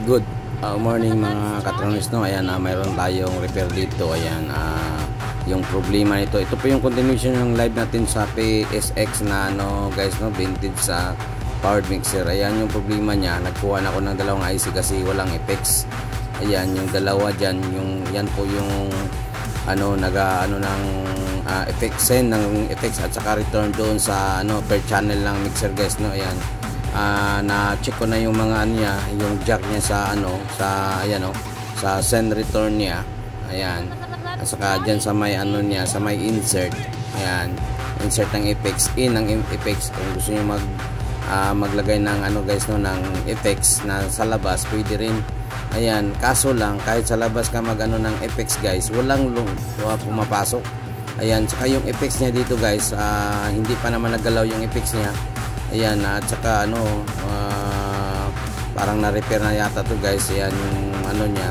Good morning mga katronis, no. Ayan, mayroon tayong repair dito. Ayan, yung problema nito, ito po yung continuation ng live natin sa PSX na guys, no, vintage sa powered mixer. Ayan yung problema niya. Nagkuha na ako ng dalawang IC kasi walang effects. Ayan yung dalawa dyan, yan po yung ng effect, send ng effects at saka return doon sa per channel ng mixer, guys, no. Ayan, na-check ko na yung mga niya, yung jack niya sa send return niya. Ayan, at saka dyan sa may niya, sa may insert. Ayan, insert ng effects, ng effects. Kung gusto niyo maglagay ng guys, no, ng effects na sa labas, pwede rin. Ayan, kaso lang kahit sa labas ka ng effects, guys, walang pumapasok. Ayan, saka yung effects niya dito, guys, hindi pa naman naggalaw yung effects niya. Ayan, at saka parang na-repair na yata to, guys. Ayan yung niya.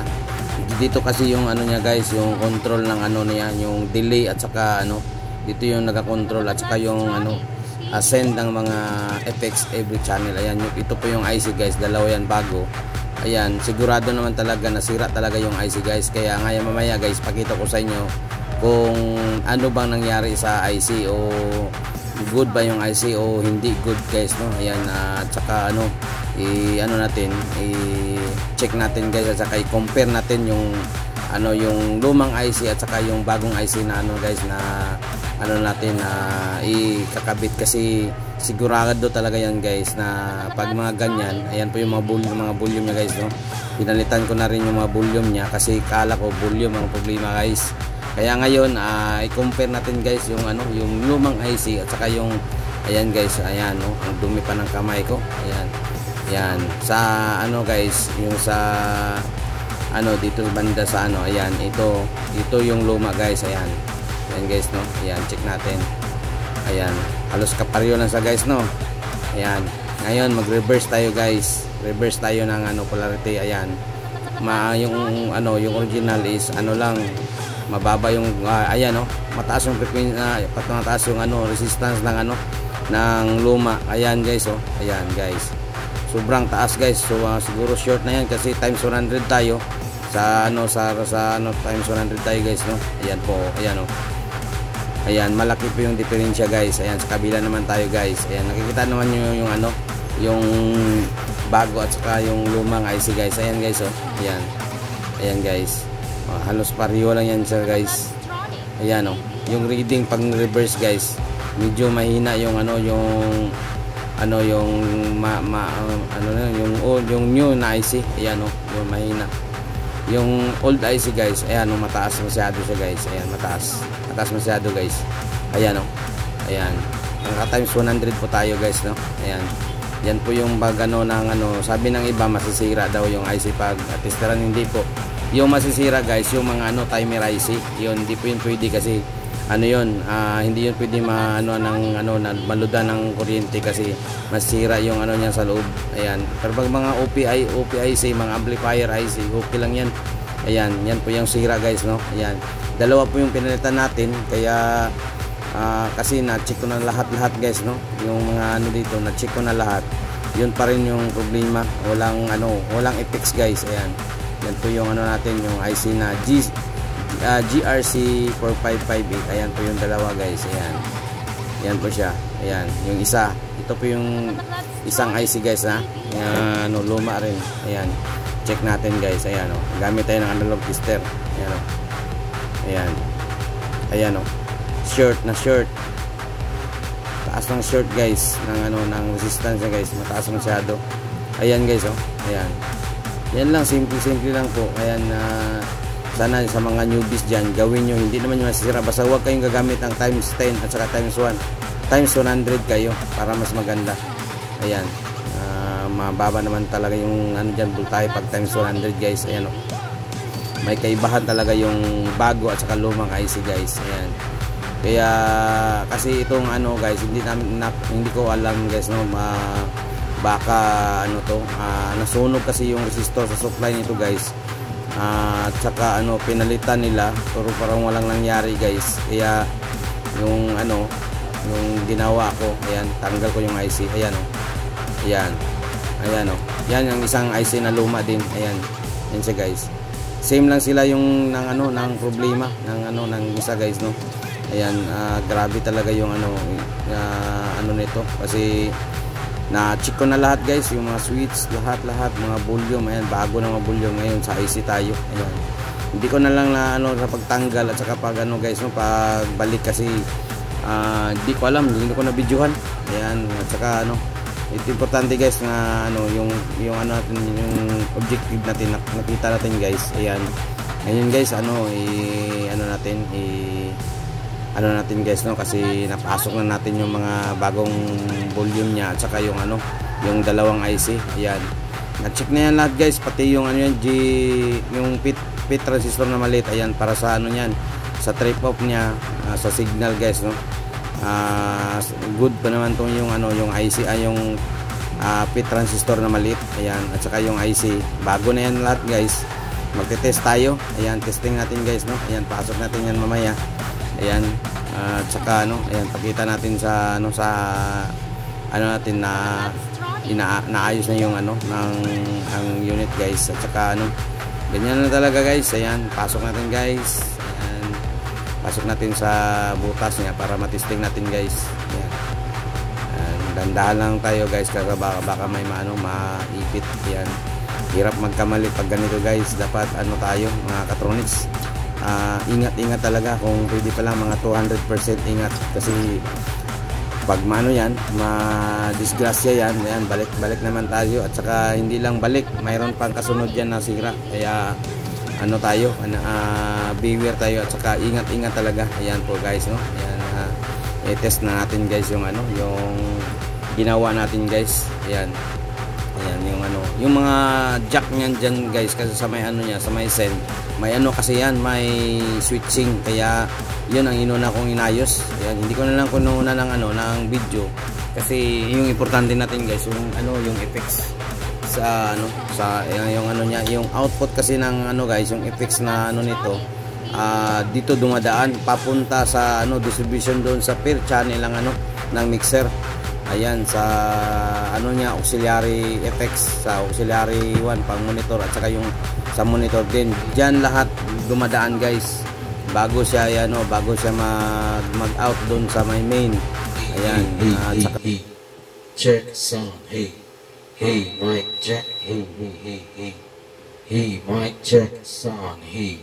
Dito kasi yung niya, guys, yung control ng niya, yung delay at saka dito yung nagakontrol at saka yung send ng mga effects every channel. Ayan, ito po yung IC, guys, dalawa yan bago. Ayan, sigurado naman talaga nasira talaga yung IC, guys. Kaya ngayon mamaya, guys, pakita ko sa inyo kung ano bang nangyari sa IC, o good ba yung IC o hindi good, guys, no. Ayan, at saka natin i-check natin, guys, at saka i-compare natin yung lumang IC at saka yung bagong IC na guys, na natin na ikakabit. Kasi sigurado talaga yan, guys, na pag mga ganyan, ayan po yung mga volume niya, guys, no. Pinalitan ko na rin yung mga volume niya kasi kala ko volume ang problema, guys. Kaya ngayon i-compare natin, guys, yung yung lumang IC at saka yung ayan, guys, ayan, no, ang dumi pa ng kamay ko. Ayan. Yan sa guys, yung sa dito banda sa ayan, ito yung luma, guys. Ayan. Ayan, guys, no. Ayan, check natin. Ayan, halos kaparyo lang sa, guys, no. Ayan. Ngayon mag-reverse tayo, guys. Reverse tayo ng polarity. Ayan. Yung original is lang, mababa yung ayan, no. Mataas yung frequency, mataas yung resistance ng luma. Ayan, guys, oh. Ayan, guys. Sobrang taas, guys. So siguro short na yan kasi times 100 tayo sa times 100 tayo, guys, no. Ayan po, ayan, oh. Ayan, malaki po yung diferensya, guys. Ayan, sa kabila naman tayo, guys. Ayan, nakikita naman nyo yung bago at saka yung lumang IC, guys. Ayan, guys, oh. Ayan. Ayan, guys. Halos pareho lang yan, sir, guys. Ayan, oh. Yung reading pag reverse, guys, medyo mahina yung yung new na IC. Ayan, oh, yung mahina. Yung old IC, guys, ayan, oh, mataas masyado siya, guys. Ayan, mataas masyado, guys. Ayan, oh. Ayan, times 100 po tayo, guys, no. Ayan, yan po yung pag sabi ng iba masisira daw yung IC pag testeran. Hindi po yung masisira, guys, yung mga timer IC. Yun, hindi po yun pwede kasi hindi yun pwede maluda ng kuryente kasi masira yung niya sa loob. Ayan, pero pag mga OPIC, mga amplifier IC, okay lang yan. Ayan, yan po yung sira, guys, no. Ayan, dalawa po yung pinalitan natin. Kaya kasi na-check ko na lahat, guys, no. Yung mga dito, na-check ko na lahat. Yun pa rin yung problema. Walang effects, guys. Ayan, yan po yung natin, yung IC na GRC 4558. Ayan po yung dalawa, guys. Ayan, yan po siya. Ayan, yung isa, ito po yung isang IC, guys, na luma rin. Ayan, check natin, guys. Ayan, oh. Gamit tayo ng analog tester. Ayan, oh. Ayan. Ayan, oh. Short. Taas ng short, guys, ng resistance, guys. Mataas masyado. Ayan, guys, oh. Ayan. Yan lang, simple lang po. Ayan, sana sa mga newbies dyan, gawin nyo, hindi naman yung masisira. Basta huwag kayong gagamit ng times 10 at saka times 1. Times 100 kayo para mas maganda. Ayan, mababa naman talaga yung dyan, voltahe pag times 100, guys. Ayan, oh. May kaibahan talaga yung bago at saka lumang IC, guys. Ayan. Kaya kasi itong guys, hindi ko alam, guys, no. Baka nasunog kasi yung resistor sa supply nito, guys. At saka pinalitan nila pero parang walang nangyari, guys. Kaya yung yung ginawa ko, ayan, tanggal ko yung IC. Ayan, oh. Ayan, oh. Yan yung isang IC na luma din. Ayan. Yan siya guys. Same lang sila yung ng problema ng isa guys, no. Ayan, grabe talaga yung nito kasi na-check ko na lahat guys, yung mga switch, lahat mga volume. Ayan, bago na mga volume ngayon sa IC tayo. Ayan. Hindi ko na lang sa pagtanggal at saka pag guys, no, pagbalik kasi hindi ko alam, hindi ko na videohan. Ayan, at saka ito importante guys na yung natin, yung objective natin nakita natin guys. Ayan. Ngayon guys, natin guys, no, kasi napasok na natin yung mga bagong volume niya at saka yung yung dalawang IC. Ayan. Na-check na yan lahat guys, pati yung yung pit transistor na maliit. Ayan, para sa yan, sa trip off niya, sa signal guys, no. Good pa naman tong yung yung IC yung pit transistor na maliit. Ayan, at saka yung IC bago na yan lahat guys. Magte-test tayo. Ayan, testing natin guys, no. Ayan, pasok natin yan mamaya. Ayan, at saka ayan, pakita natin sa natin na naayos na yung ang unit guys. At saka ganyan na talaga guys. Ayan, pasok natin guys. Pasok natin sa butas niya para matesting natin guys. Ayan. Dandahan lang tayo guys kasi baka may maipit. Ayan. Hirap magkamali pag ganito guys. Dapat tayo mga katronics, ingat talaga. Kung pwede pa lang mga 200% ingat kasi pag yan, ma-disgrasya yan. Ayan, balik naman tayo. At saka hindi lang balik, mayroon pang kasunod yan na sira. Kaya tayo, beware tayo at saka ingat talaga. Ayan po guys, no. Ayan, i-test na natin guys yung yung ginawa natin guys. Ayan. Ayan yung mga jack niyan diyan guys, kasi sa may niya, sa may send, may kasi yan, may switching, kaya yun ang inuna kong inayos. Ayan, hindi ko na lang kununa ng video kasi yung importante natin guys, yung effects sa yung niya, yung output kasi ng guys, yung effects na nito, dito dumadaan papunta sa distribution doon sa per channel ng mixer. Ayan, sa niya, auxiliary effects, sa auxiliary 1 pang monitor at saka yung sa monitor din. Diyan lahat dumadaan guys bago siya mag-out doon sa my main. Ayan, at saka check sound. Hey, mic check. Hey, mic check sound. Hey,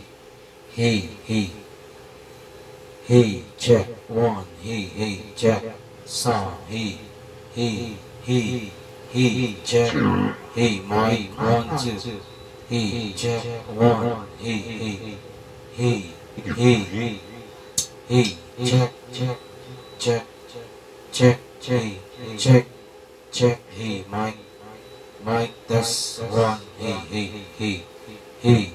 check 1. Hey, check sound. Hey, check. Hey, mic 1 2. Hey, check 1. Hey, check. Hey, mic test 1. Hey,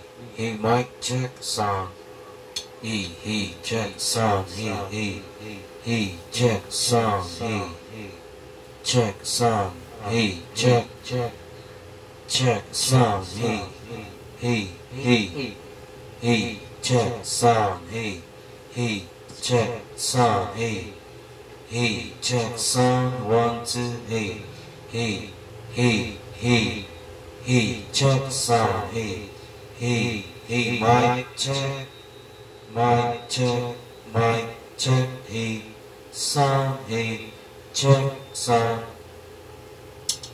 mic check sound. Hey, check sound. Hey, check sound. Check sound. Hey, check sound. Hey, check sound. Hey, check sound. Hey, check sound 1 2. Hey, check sound. Hey, mic check. Hey, sound. Hey, check sound.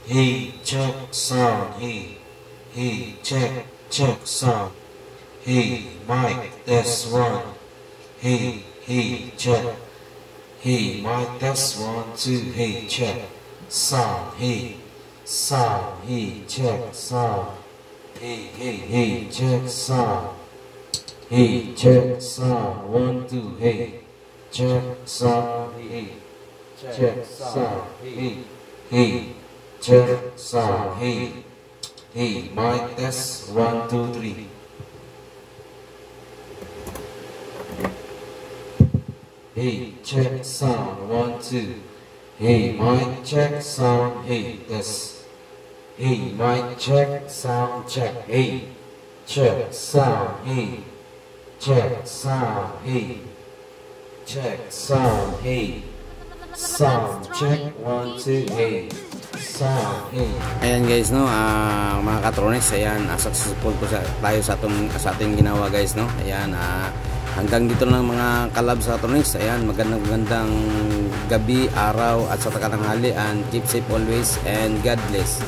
Hey, check sound. Hey, check sound. Hey, mic test 1. Hey, check. Hey, mic test 1 2. Hey, check sound. Hey, sound. Hey, check sound. Hey, check sound. Hey, check sound 1 2. Hey, check sound. Hey, check sound. Hey, check sound. Hey, mic test 1 2 3. Hey, check sound 1 2. Hey, mic check sound. Hey, test. Hey, mic check sound check. Hey, check sound. Hey, check sound. Hey, check sound. Hey, sound check 1 2. Hey, sound. Hey. Ayan guys, no, mga katronics, ayan, successful po tayo sa ating ginawa guys, no. Ayan, hanggang dito lang mga kalab sa katronics. Ayan, magandang gabi, araw at sa tanghali, and keep safe always and God bless.